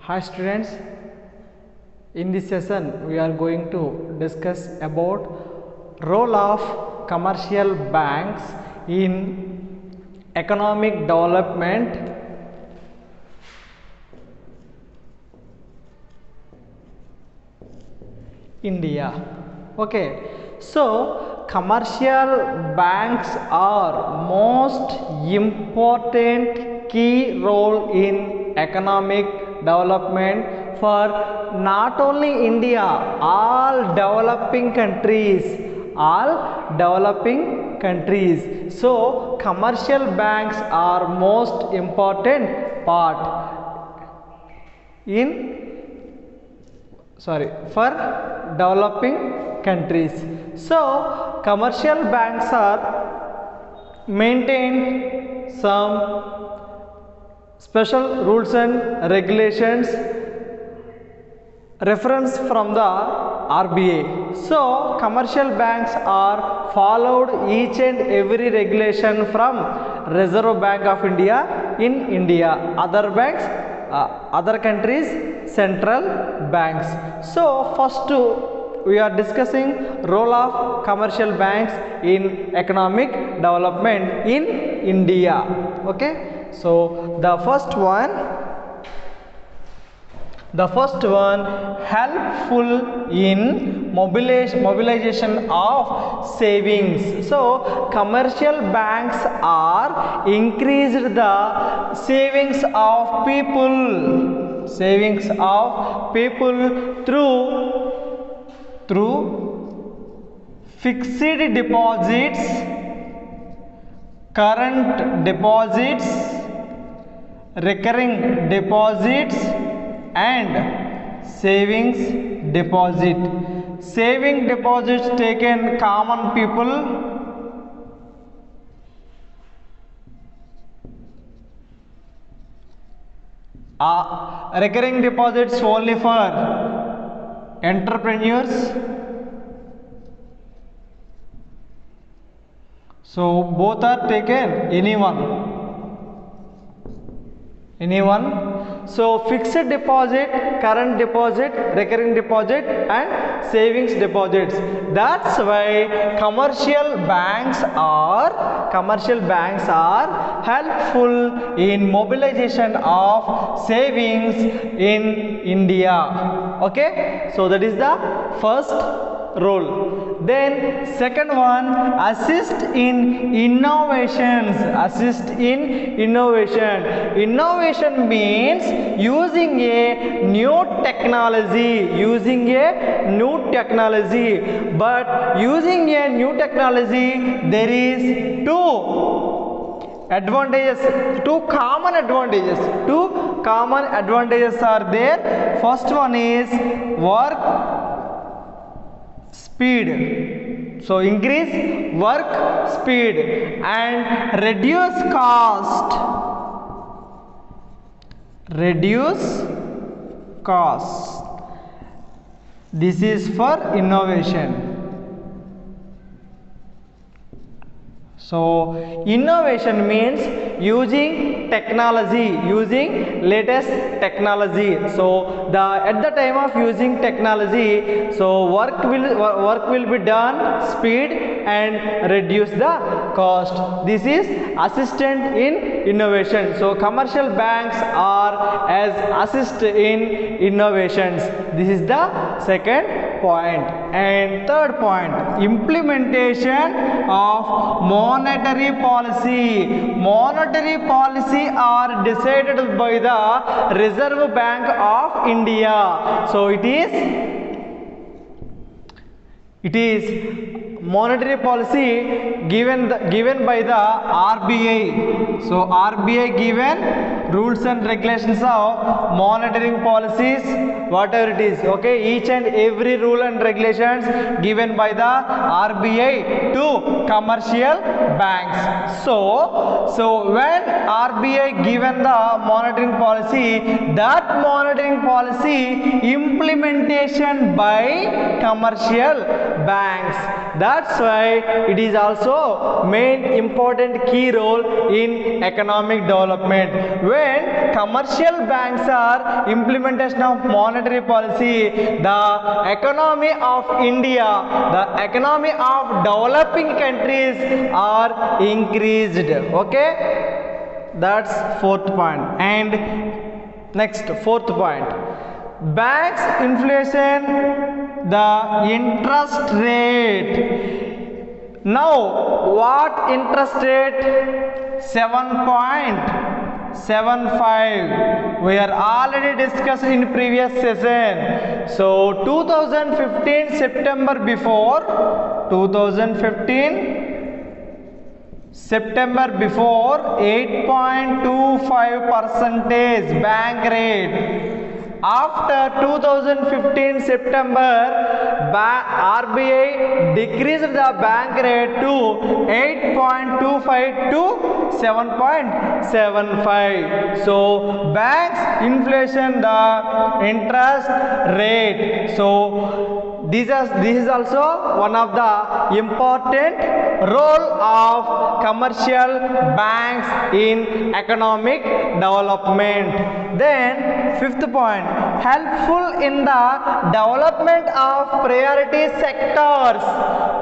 Hi students, in this session we are going to discuss about role of commercial banks in economic development. India. Okay, so commercial banks are most important key role in economic development for not only India, all developing countries. So commercial banks are most important part for developing countries. So commercial banks are maintain some special rules and regulations reference from the RBI. So commercial banks are followed each and every regulation from Reserve Bank of India in India, other banks, other countries central banks. So first we are discussing role of commercial banks in economic development in India. Okay, so the first one helpful in mobilization of savings. So commercial banks are increased the savings of people through fixed deposits, current deposits, recurring deposits and savings deposit. Saving deposits taken common people, recurring deposits only for entrepreneurs. So both are taken anyone. So fixed deposit, current deposit, recurring deposit and savings deposits. That's why commercial banks are helpful in mobilization of savings in India. Okay, so that is the first role. Then second one, assist in innovations. Innovation means using a new technology. But using a new technology, there is two common advantages are there. First one is work speed. So increase work speed and reduce cost. This is for innovation. So innovation means using latest technology. So at the time of using technology, so work will be done speed and reduce the cost. This is assistant in innovation. So commercial banks are as assist in innovations. This is the second point. And third point, implementation of monetary policy are decided by the Reserve Bank of India. So it is monetary policy given by the RBI. So RBI given rules and regulations of monetary policies, whatever it is. Okay, each and every rule and regulations given by the RBI to commercial banks. So when RBI given the monetary policy, that monetary policy implementation by commercial banks. That's why it is also main important key role in economic development. When when commercial banks are implementation of monetary policy, the economy of India, the economy of developing countries are increased. Okay, that's fourth point. And next, fourth point, banks inflation, the interest rate. Now what interest rate? 7.75. we are already discussed in previous session. So 2015 September before, 2015 September before, 8.25% bank rate. After 2015 September, RBI decreased the bank rate to 8.25 to 7.75. So banks inflation the interest rate. So this is also one of the important role of commercial banks in economic development. Then fifth point, helpful in the development of priority sectors.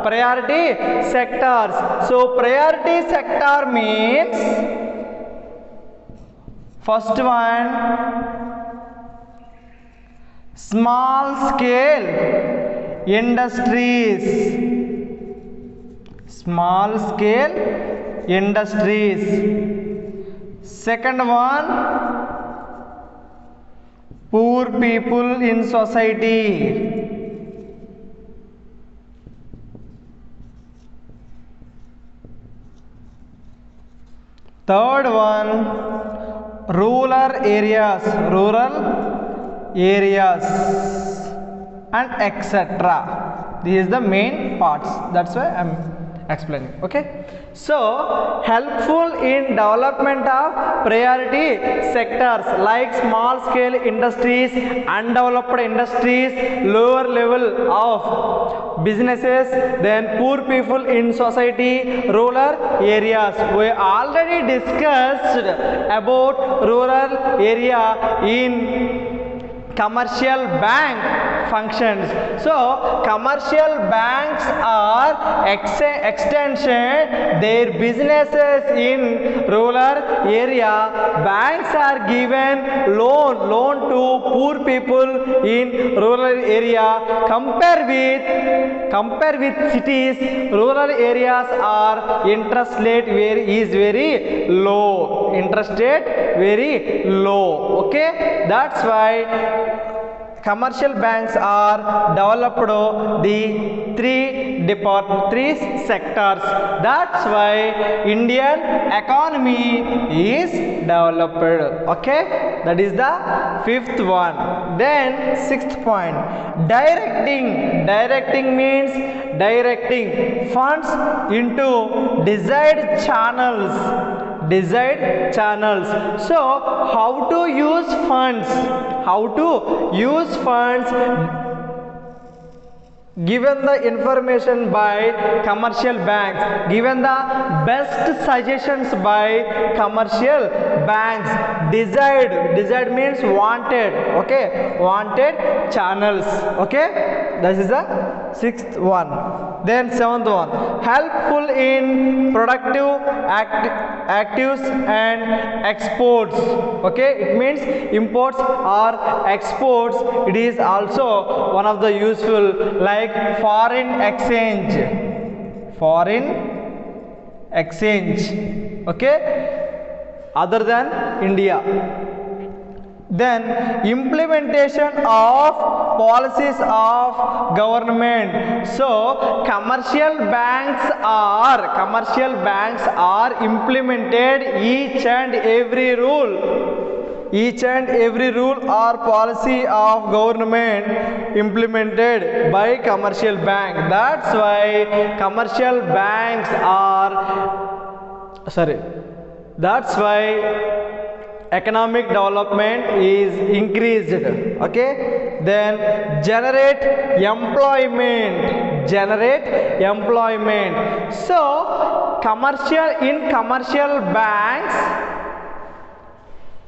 Priority sectors. So priority sector means, first one, small scale industries. Small scale industries. Second one, poor people in society. Third one, rural areas and etc. These is the main parts. That's why I'm explaining. Okay, so helpful in development of priority sectors like small scale industries, undeveloped industries, lower level of businesses, then poor people in society, rural areas. We already discussed about rural area in commercial bank functions. So commercial banks are extension their businesses in rural area. Banks are given loan to poor people in rural area. Compare with cities, rural areas are interest rate is very low. Interest rate very low. Okay, that's why commercial banks are developed the three sectors. That's why Indian economy is developed. Okay, that is the fifth one. Then sixth point, directing means directing funds into desired channels. So how to use funds? Given the information by commercial banks, given the best suggestions by commercial banks. Desired means wanted. Okay, wanted channels. Okay, this is the sixth one. Then seventh one, helpful in productive actives and exports. Okay, it means imports or exports. It is also one of the useful, like foreign exchange. Okay, other than India. Then implementation of policies of government. So commercial banks are implemented each and every rule or policy of government implemented by commercial bank. That's why commercial banks that's why economic development is increased. Okay, then generate employment. So commercial banks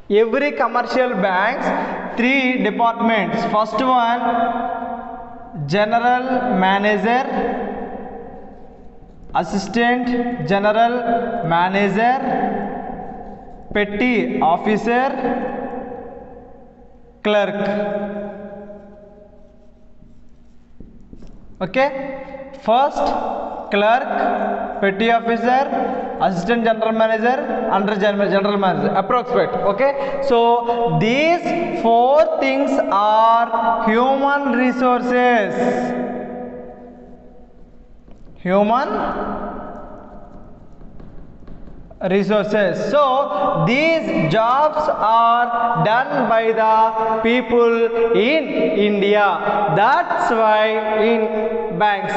every commercial banks three departments. First one, general manager, assistant general manager, petty officer, clerk. Okay, first clerk, petty officer, assistant general manager, under general manager, approximate. Okay, so these four things are human resources. Human resources. So these jobs are done by the people in India. That's why in banks,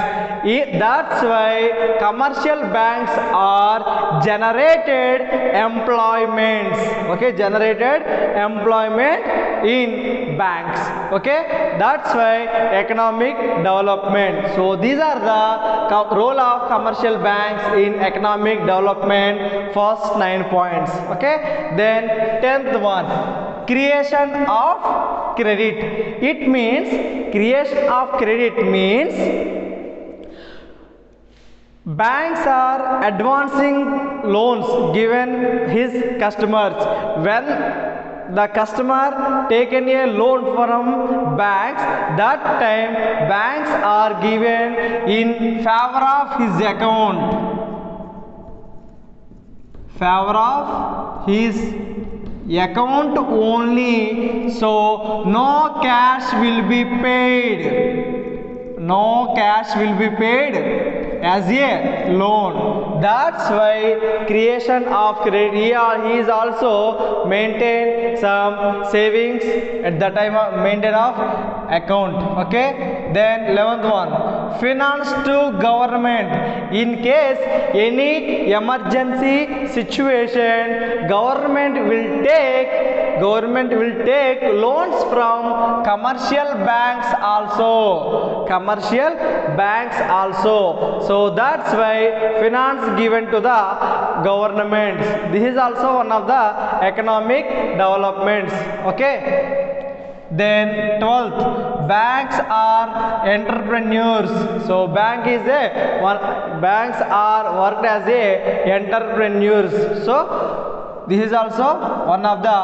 that's why commercial banks are generated employments. Okay, generated employment in banks. Okay, that's why economic development. So these are the role of commercial banks in economic development. First 9 points. Okay, then 10th one, creation of credit. It means creation of credit means banks are advancing loans given his customers. When the customer taken a loan from banks, that time banks are given in favor of his account. Favor of his account only, so no cash will be paid. No cash will be paid as a loan. That's why creation of credit. He is also maintain some savings at the time of maintain of account. Okay, then 11th one, finance to government. In case any emergency situation, government will take loans from commercial banks also. Commercial banks also. So that's why finance given to the governments. This is also one of the economic developments. Okay, then 12th, banks are entrepreneurs. So banks are worked as a entrepreneurs. So this is also one of the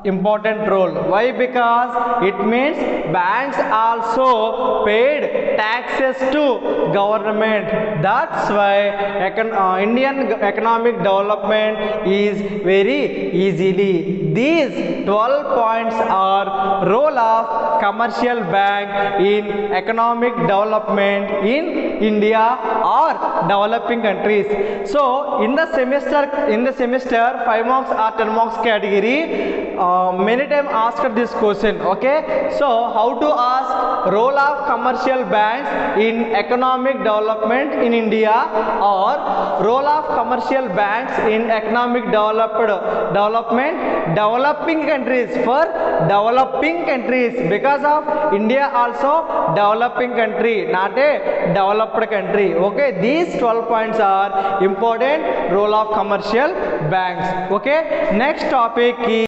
important role. Why? Because it means banks also paid taxes to government. That's why Indian economic development is very easily. These 12 points are role of commercial bank in economic development in India or developing countries. So in the semester 5 marks or 10 marks category, many times asked this question. Okay, so how to ask role of commercial banks in economic development in India or role of commercial banks in economic development developing countries. For developing countries, because of India also developing country, not a developed country. Okay, these 12 points are important role of commercial banks. Okay, next topic is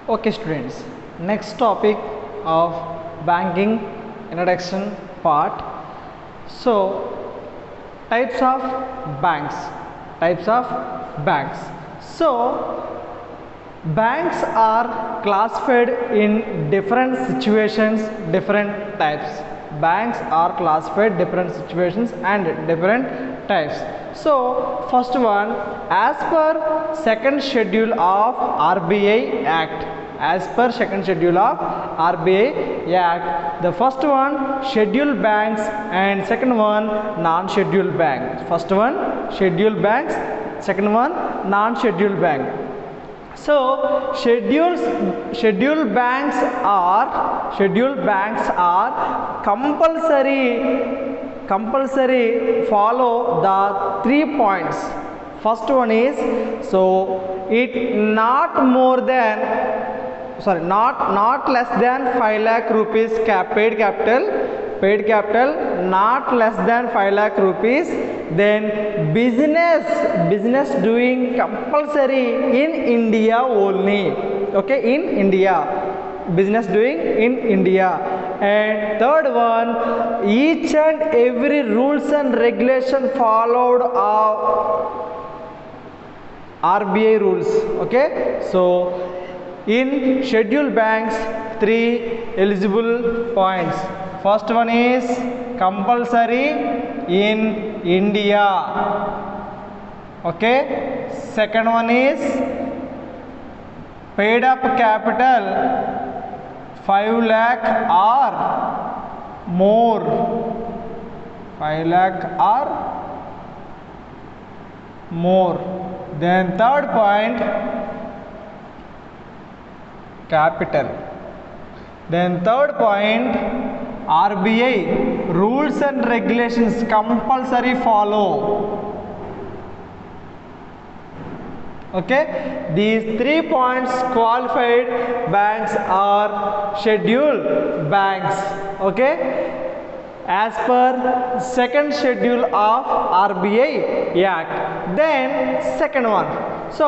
okay students, next topic of banking introduction part. So types of banks. So banks are classified in different situations, different types. Banks are classified different situations and different types. So first one, as per second schedule of RBI Act. As per second schedule of RBI Act, the first one scheduled banks and second one non-scheduled bank. First one scheduled banks, second one non-scheduled bank. So scheduled banks are compulsory follow the 3 points. First one is, so it not less than 5 lakh rupees paid capital, paid capital not less than 5 lakh rupees. Then business doing compulsory in India only. Okay, in India, business doing in India. And third one, each and every rules and regulation followed of RBI rules. Okay, so in scheduled banks, 3 eligible points. First one is compulsory in India. Okay, second one is paid up capital 5 lakh or more. 5 lakh or more. Then third point, capital. Then third point, RBI rules and regulations compulsory follow. Okay, these 3 points qualified banks are scheduled banks. Okay, as per second schedule of RBI Act. Then second one. So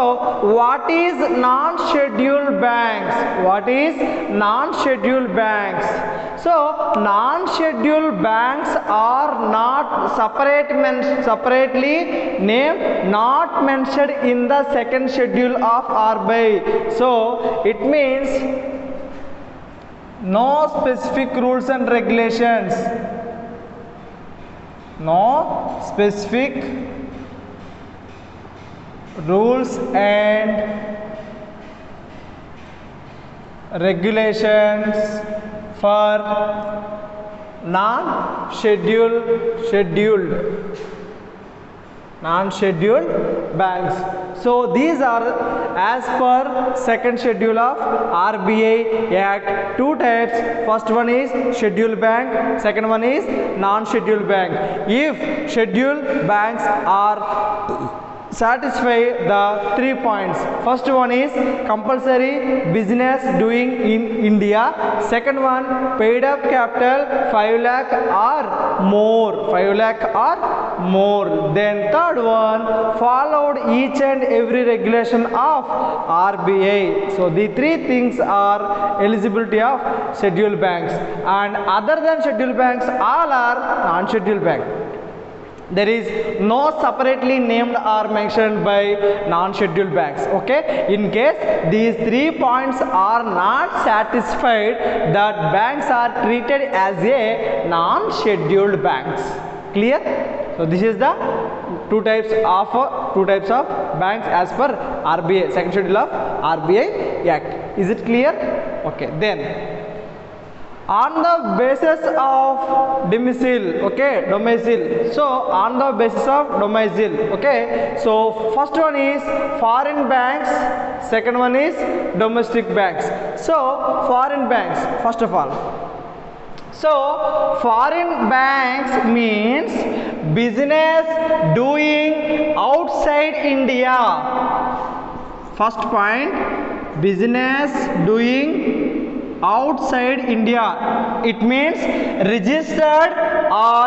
what is non-scheduled banks? What is non-scheduled banks? So non-scheduled banks are not separately named, not mentioned in the second schedule of RBI. So it means no specific rules and regulations. No specific rules and regulations for non-scheduled banks. So these are as per second schedule of RBI Act. 2 types. First one is scheduled bank, second one is non-scheduled bank. If scheduled banks are satisfy the 3 points. First one is compulsory business doing in India. Second one, paid up capital 5 lakh or more. 5 lakh or more. Then third one, followed each and every regulation of RBI. So the 3 things are eligibility of scheduled banks, and other than scheduled banks all are non-scheduled bank. There is no separately named or mentioned by non-scheduled banks. Okay, in case these 3 points are not satisfied, that banks are treated as a non-scheduled banks. Clear? So this is the two types of banks as per RBI, second schedule of RBI Act. Is it clear? Okay, then on the basis of domicile. Okay, domicile. So on the basis of domicile. Okay, so first one is foreign banks, second one is domestic banks. So foreign banks, first of all. So foreign banks means business doing outside India. First point, business doing outside India. It means registered or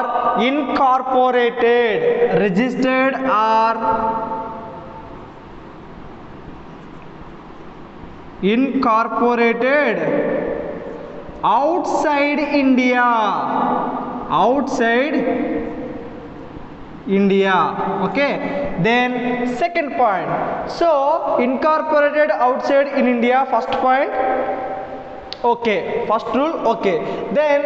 incorporated. Registered or incorporated outside India. Outside India. Okay, then second point. So incorporated outside in India, first point. Okay, first rule. Okay, then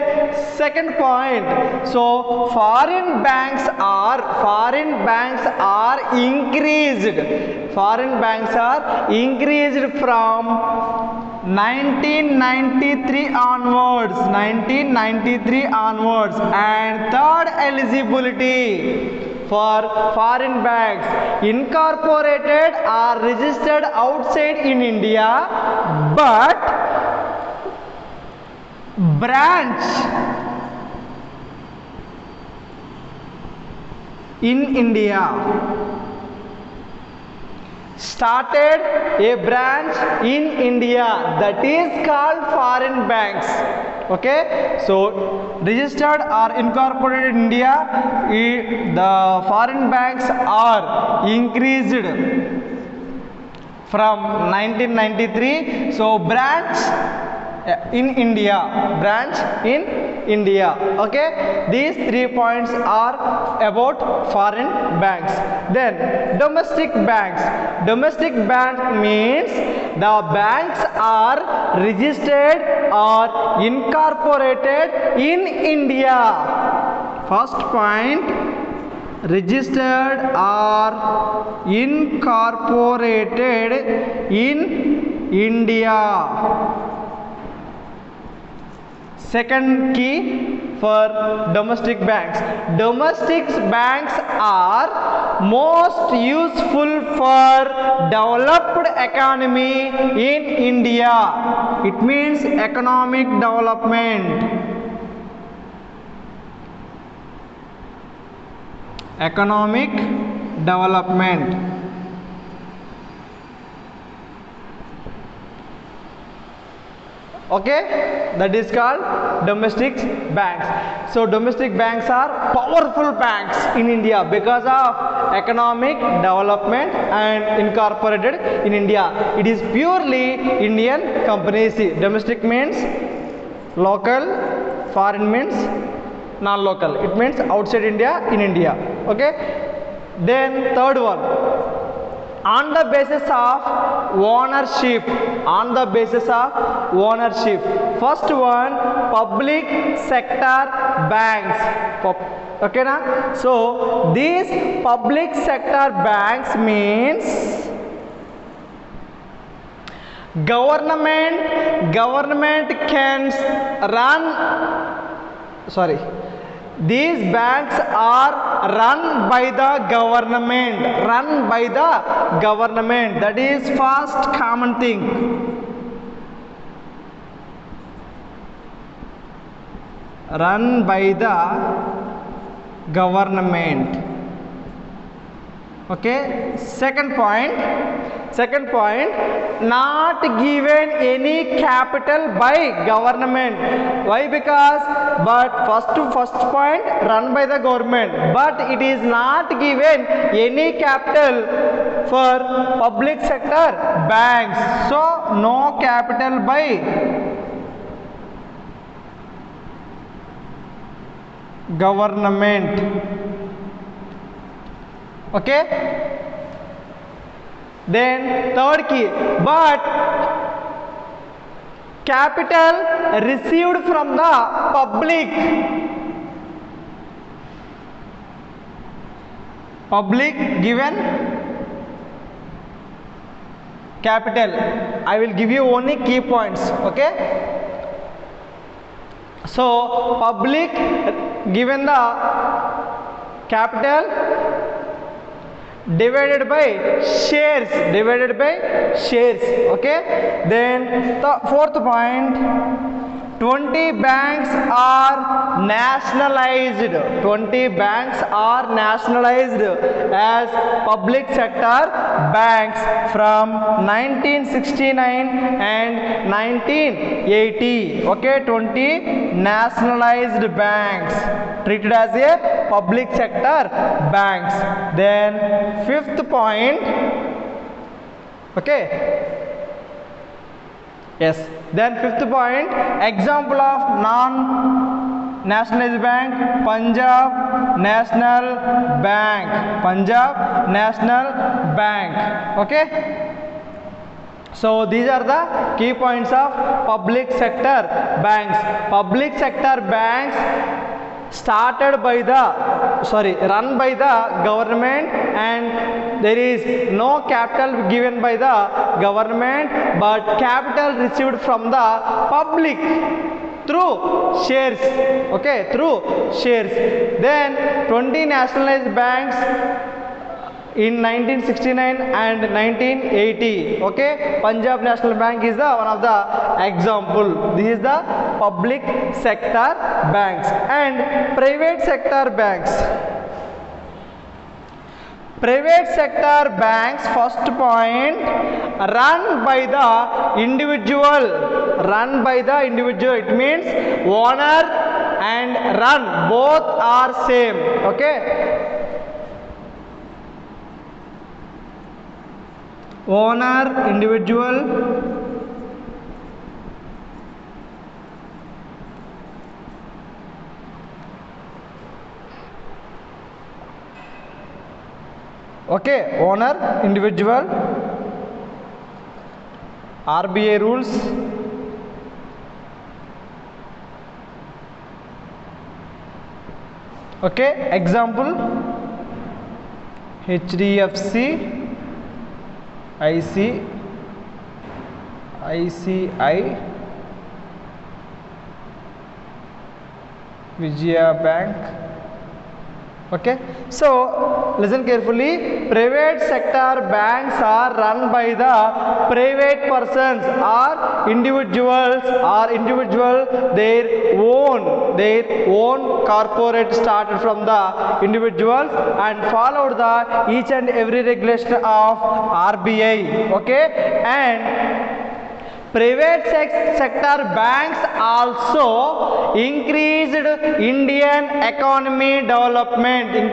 second point. So foreign banks are increased. Foreign banks are increased from 1993 onwards. 1993 onwards. And third eligibility for foreign banks, incorporated or registered outside in India, but branch in India. Started a branch in India, that is called foreign banks. Okay, so registered or incorporated in India, the foreign banks are increased from 1993. So branch in India, okay. These 3 points are about foreign banks. Then domestic banks. Domestic bank means the banks are registered or incorporated in India. First point, registered or incorporated in India. Second key for domestic banks. Domestic banks are most useful for developed economy in India. It means economic development. Economic development. Okay, that is called domestic banks. So domestic banks are powerful banks in India because of economic development and incorporated in India. It is purely Indian companies. Domestic means local, foreign means non-local. It means outside India, in India. Okay, then third one, on the basis of ownership. On the basis of ownership. First one, public sector banks. Okay na? So these public sector banks means government can run, sorry, these banks are run by the government. That is first common thing. Run by the government. Okay, second point, not given any capital by government. Why? Because first point, run by the government, but it is not given any capital for public sector banks. So no capital by government. Okay, then third key, but capital received from the public given capital. I will give you only key points. Okay, so public given the capital divided by shares. Okay, then the fourth point, 20 banks are nationalized. 20 banks are nationalized as public sector banks from 1969 and 1980. Okay, 20 nationalized banks treated as a public sector banks. Then fifth point, okay, yes, then fifth point, example of non-nationalized bank, Punjab National Bank. Okay, so these are the key points of public sector banks. Public sector banks run by the government, and there is no capital given by the government, but capital received from the public through shares. Okay, through shares. Then 20 nationalized banks in 1969 and 1980. Okay, Punjab National Bank is the one of the example. This is the public sector banks. And private sector banks. Private sector banks, first point, run by the individual. Run by the individual, it means owner and run both are same. Okay, owner, individual. Okay, owner, individual. RBI rules. Okay, example, HDFC, ICICI, Vijaya Bank. Okay, so listen carefully. Private sector banks are run by the private persons or individuals, their own corporate started from the individuals and followed the each and every regulation of RBI. Okay, and private sector banks also increased Indian economy development. In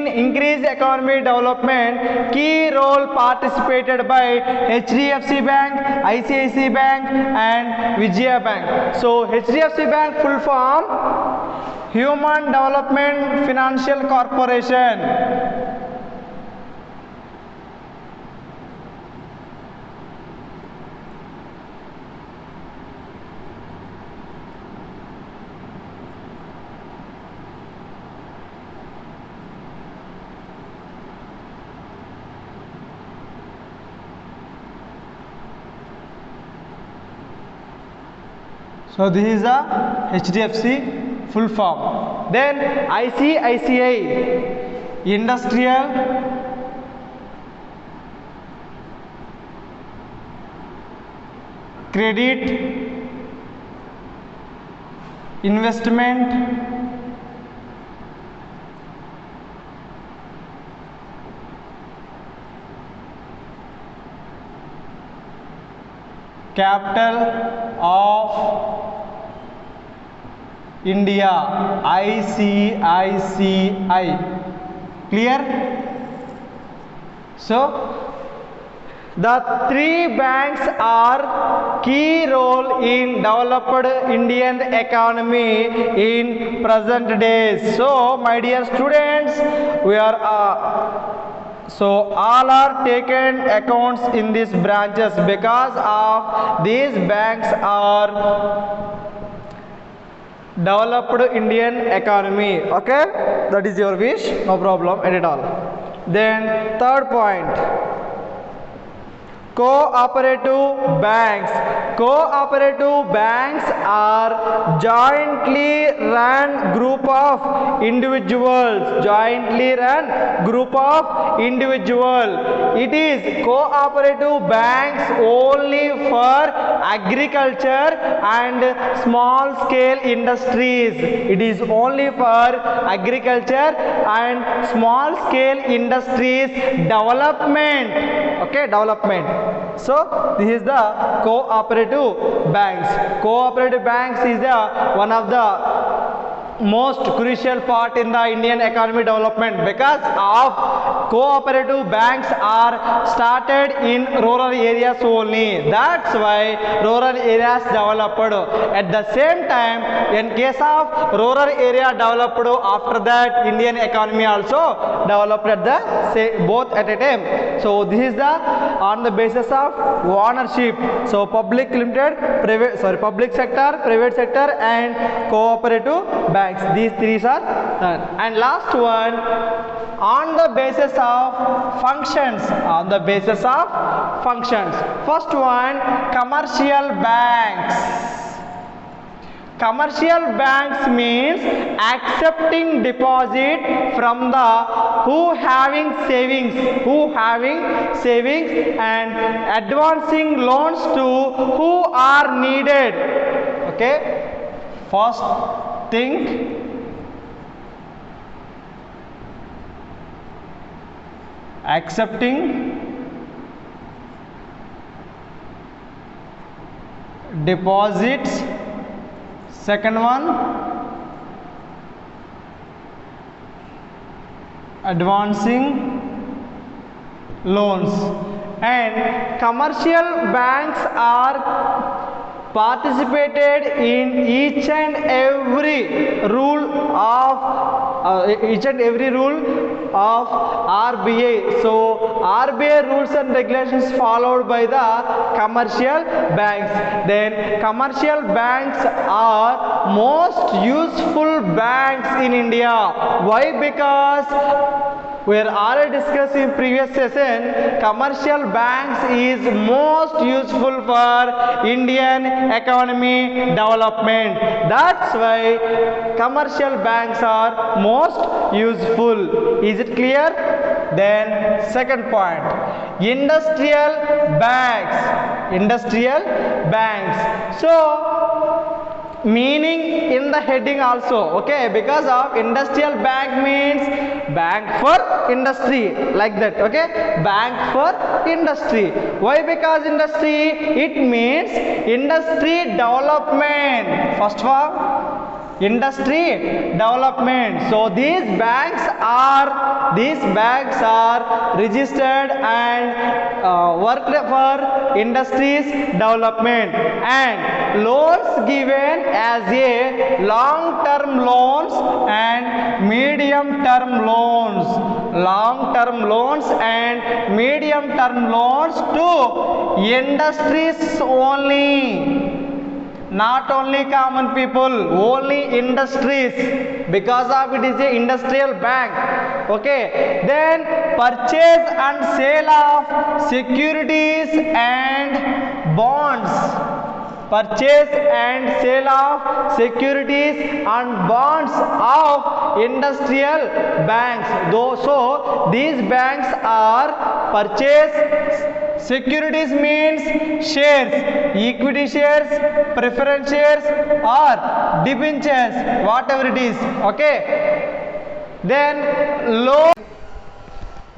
increased economy development, key role participated by HDFC Bank, ICICI Bank and Vijaya Bank. So HDFC Bank full form Human Development Financial Corporation. So this is the HDFC full form. Then ICICI, Industrial Credit Investment Capital of India, ICICI. Clear? So the three banks are key role in developed Indian economy in present days. So my dear students, we are so all are taken accounts in these branches because of these banks are developed Indian economy. Okay, that is your wish, no problem at all. Then third point, cooperative banks. Cooperative banks are jointly run group of individuals. It is cooperative banks only for agriculture and small scale industries. It is only for agriculture and small scale industries development. Okay, development. So this is the cooperative banks. Cooperative banks is the one of the most crucial part in the Indian economy development because of cooperative banks are started in rural areas only. That's why rural areas developed. At the same time, in case of rural area developed, after that Indian economy also developed at the both at a time. So this is the on the basis of ownership. So public limited, public sector, private sector and cooperative banks. These three are done. And last one, on the basis of functions. First one, commercial banks. Commercial banks means accepting deposit from the who having savings and advancing loans to who are needed. Okay, first thing, accepting deposits. Second one, advancing loans. And commercial banks are participated in each and every rule of RBI. So RBI rules and regulations followed by the commercial banks. Then commercial banks are most useful banks in India. Why? Because we are already discussed in previous session, commercial banks is most useful for Indian economy development. That's why commercial banks are most useful. Is it clear? Then second point, industrial banks. So meaning in the heading also, okay, because of industrial bank means bank for industry, like that, okay, bank for industry. Why? Because industry, it means industry development. First one, industry development. So these banks are registered and worked for industries development. And loans given as a long term loans and medium term loans, to industries only. Not only common people, only industries, because of it is a industrial bank. Okay, then purchase and sale of securities and bonds. Purchase and sale of securities and bonds of industrial banks. So these banks are purchase securities means shares, equity shares, preference shares or debentures, whatever it is. Okay. Then loan,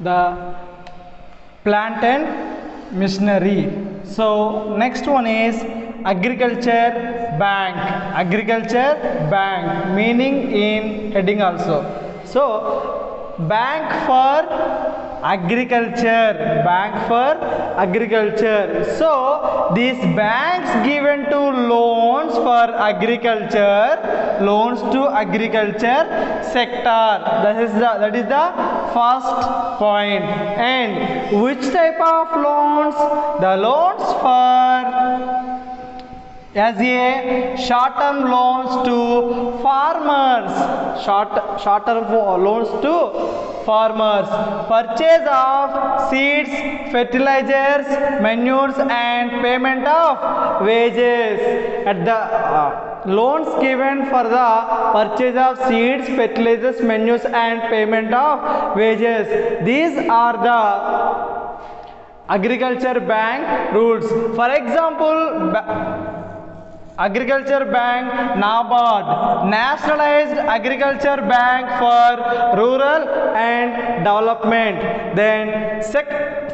the plant and machinery. So next one is agriculture bank, meaning in heading also. So bank for agriculture. So these banks given to loans for agriculture, loans to agriculture sector. That is the first point. And which type of loans? The loans for as a short-term loans to farmers, short-term loans to farmers, purchase of seeds, fertilizers, manures and payment of wages. At the loans given for the purchase of seeds, fertilizers, manures and payment of wages. These are the agriculture bank rules. For example, Agriculture Bank, NABARD, Nationalized Agriculture Bank for Rural and Development. Then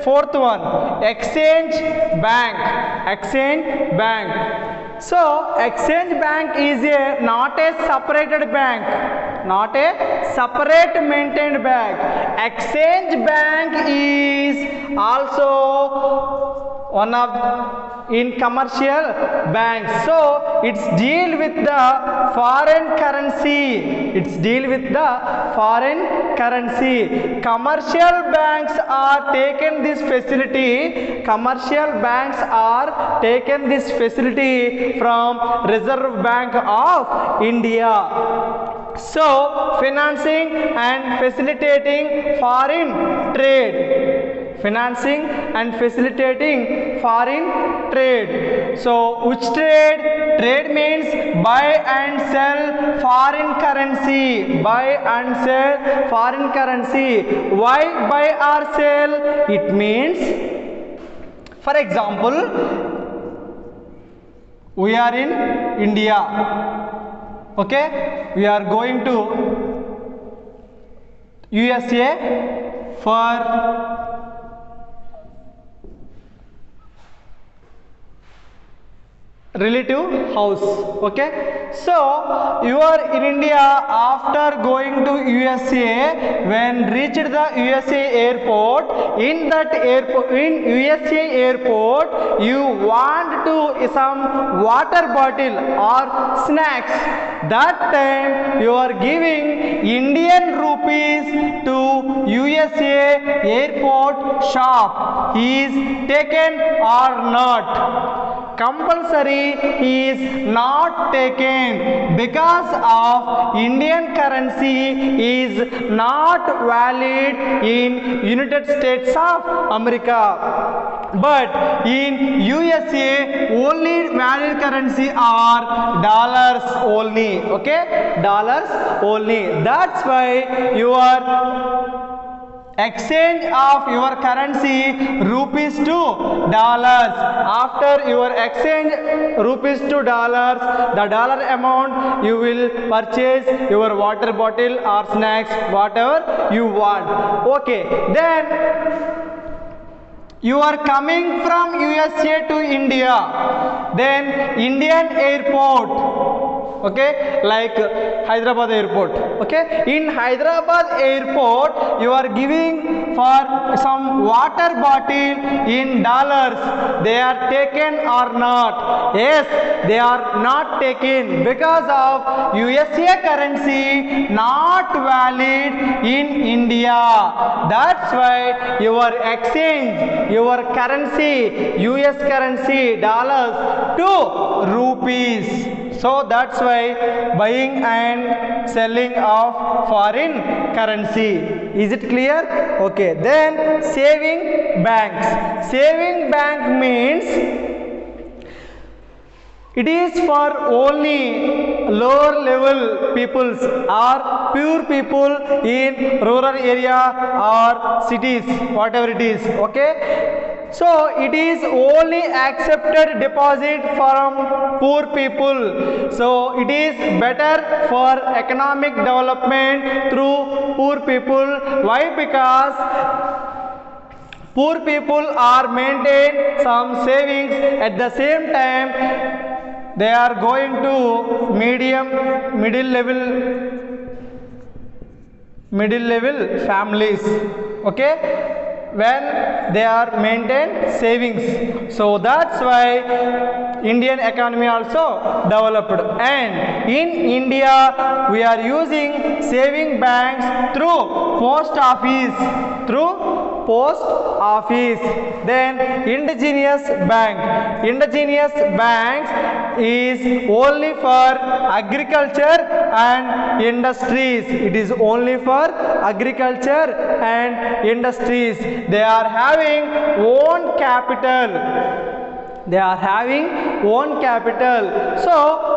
fourth one, Exchange Bank. So Exchange Bank is not a separated bank, not a separate maintained bank. Exchange Bank is also one of in commercial banks. So it's deal with the foreign currency. Commercial banks are taken this facility from Reserve Bank of India. So financing and facilitating foreign trade. So which trade? Trade means buy and sell foreign currency. Why buy or sell? It means, for example, we are in India. Okay, we are going to USA for relative house. Okay, so you are in India after going to USA. When reached the USA airport, in USA airport you want to some water bottle or snacks. That time you are giving Indian rupees to USA airport shop. Is taken or not? Compulsory is not taken because of Indian currency is not valid in United States of America, but in USA only valid currency are dollars only. Okay, dollars only. That's why your exchange of your currency rupees to dollars. After your exchange rupees to dollars, the dollar amount you will purchase your water bottle or snacks, whatever you want. Okay, then you are coming from USA to India, then Indian airport, okay, like Hyderabad airport. Okay, in Hyderabad airport you are giving for some water bottle in dollars. They are taken or not? Yes, they are not taken because of USA currency not valid in India. That's why your exchange, your currency, US currency dollars to rupees. So that's why buying and selling of foreign currency. Is it clear? Okay, then saving banks. Saving bank means it is for only lower level peoples or poor people in rural area or cities, whatever it is. Okay, so it is only accepted deposit from poor people. So it is better for economic development through poor people. Why? Because poor people are maintain some savings, at the same time they are going to middle level families. Okay, when they are maintain savings. So that's why Indian economy also developed. And in India we are using saving banks through post office, then indigenous banks is only for agriculture and industries. It is only for agriculture and industries. They are having own capital. So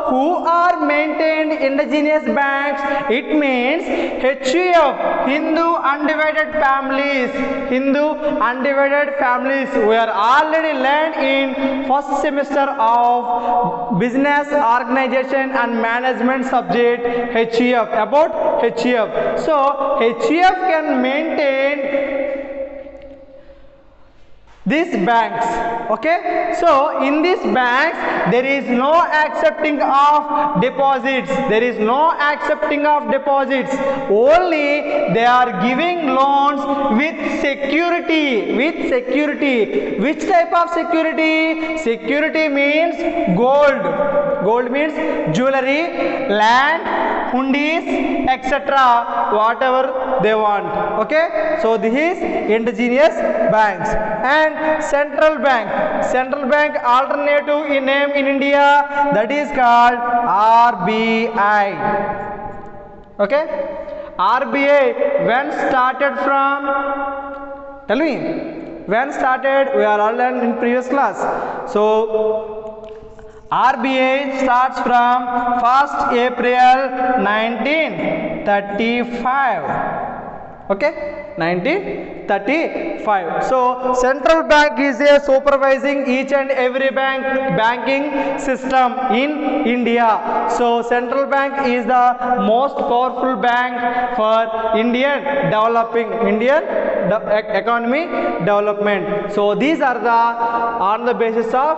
who are maintained indigenous banks? It means HUF, Hindu undivided families. We are already learned in first semester of business organization and management subject HUF, about HUF. So HUF can maintain these banks. Okay, so in these banks there is no accepting of deposits, only they are giving loans with security. Which type of security means gold means jewelry, land, hundis, etc., whatever they want. Okay, so this is indigenous banks. And central bank alternative in name in India, that is called RBI. Okay, RBI when started from? Tell me, when started? We are all learned in previous class. So RBI starts from 1st April 1935. Okay, 1935. So central bank is a supervising each and every banking system in India. So central bank is the most powerful bank for Indian economy development. So these are the on the basis of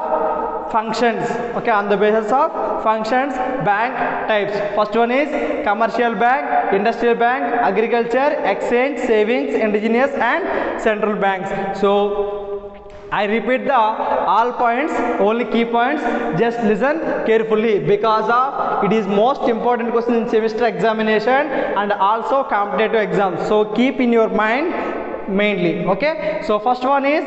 functions, okay, on the basis of functions bank types. First one is commercial bank, industrial bank, agriculture, exchange, savings, indigenous and central banks. So I repeat the all points, only key points, just listen carefully because of it is most important question in semester examination and also competitive exams. So keep in your mind mainly, okay. So first one is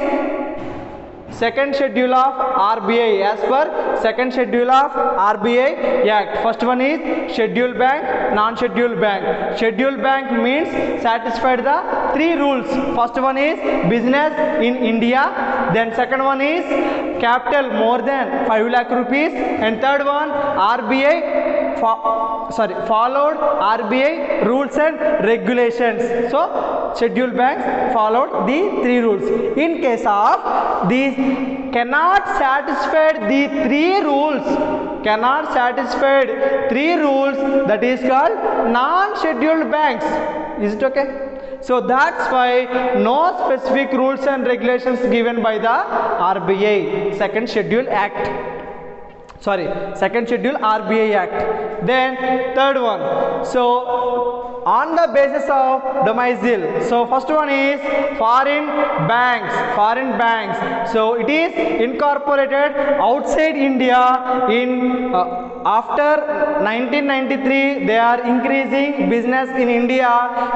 second schedule of RBI as per second schedule of RBI Act. First one is scheduled bank, non-scheduled bank. Scheduled bank means satisfied the three rules. First one is business in India, then second one is capital more than 5 lakh rupees, and third one RBI followed RBI rules and regulations. So scheduled banks followed the three rules. In case of these cannot satisfy the three rules, that is called non-scheduled banks. Is it okay? So that's why no specific rules and regulations given by the RBI second schedule RBI Act. Then third one, so on the basis of domicile. So first one is foreign banks. So it is incorporated outside India in after 1993. They are increasing business in India,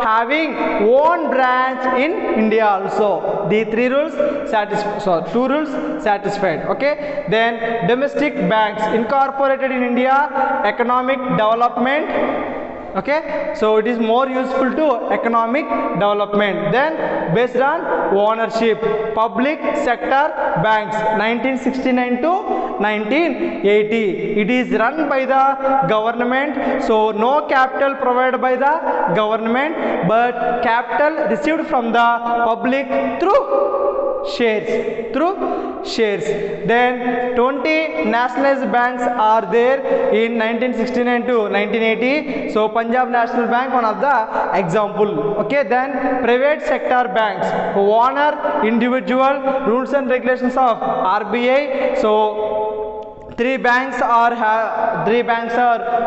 having own branch in India also. The three rules satisfied. So two rules satisfied. Okay. Then domestic banks incorporated in India, economic development. Okay, so it is more useful to economic development. Then based on ownership, public sector banks 1969 to 1980. It is run by the government, so no capital provided by the government, but capital received from the public through shares. Then 20 nationalized banks are there in 1969 to 1980. So Punjab National Bank, one of the example. Okay, then private sector banks who honor individual rules and regulations of RBI. So three banks are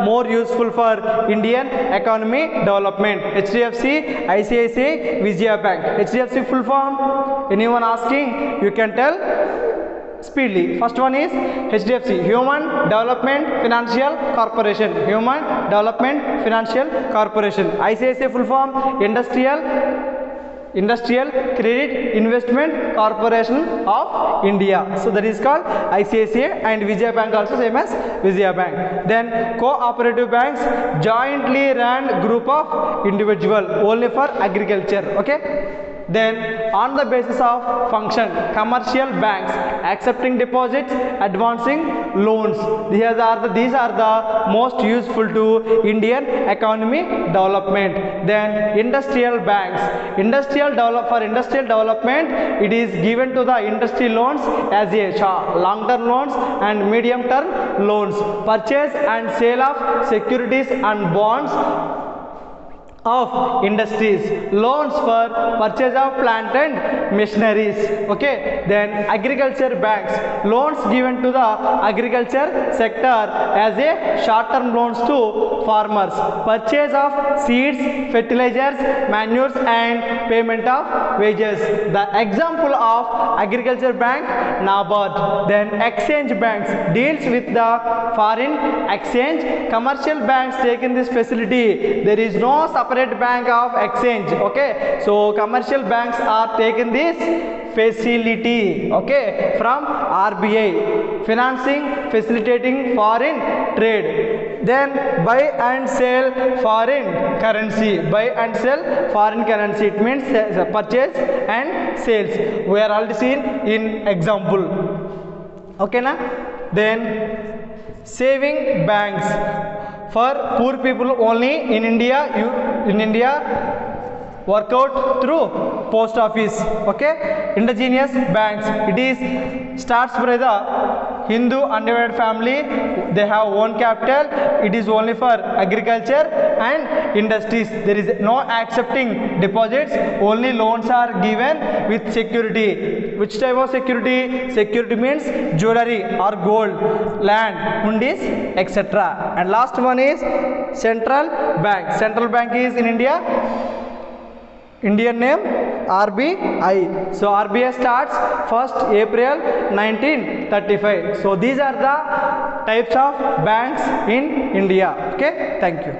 more useful for Indian economy development: HDFC, ICICI, Vijaya Bank. HDFC full form, anyone asking, you can tell speedily. First one is HDFC, Human Development Financial Corporation. ICICI full form, Industrial Credit Investment Corporation of India. So that is called ICICI, and Vijaya Bank also same as Vijaya Bank. Then cooperative banks, jointly run group of individual only for agriculture. Okay. Then on the basis of function, commercial banks accepting deposits, advancing loans. These are the most useful to Indian economy development. Then industrial banks, for industrial development, it is given to the industry loans as a long-term loans and medium-term loans. Purchase and sale of securities and bonds of industries, loans for purchase of plant and machineries. Okay. Then agriculture banks, loans given to the agriculture sector as a short-term loans to farmers, purchase of seeds, fertilizers, manures and payment of wages. The example of agriculture bank, NABARD. Then exchange banks deals with the foreign exchange. Commercial banks take in this facility. There is no separate bank of exchange. Okay, so commercial banks are taking this facility, okay, from RBI, financing, facilitating foreign trade. Then buy and sell foreign currency. It means purchase and sales. We are already seen in example. Okay na? Then saving banks for poor people only in India work out through post office. Okay. Indigenous banks, it is starts by the Hindu undivided family, they have own capital, it is only for agriculture and industries. There is no accepting deposits, only loans are given with security. Which type of security? Security means jewelry or gold, land, hundis, etc. And last one is central bank. Central bank is in India, Indian name RBI. So RBI starts 1st April 1935. So these are the types of banks in India. Okay, thank you.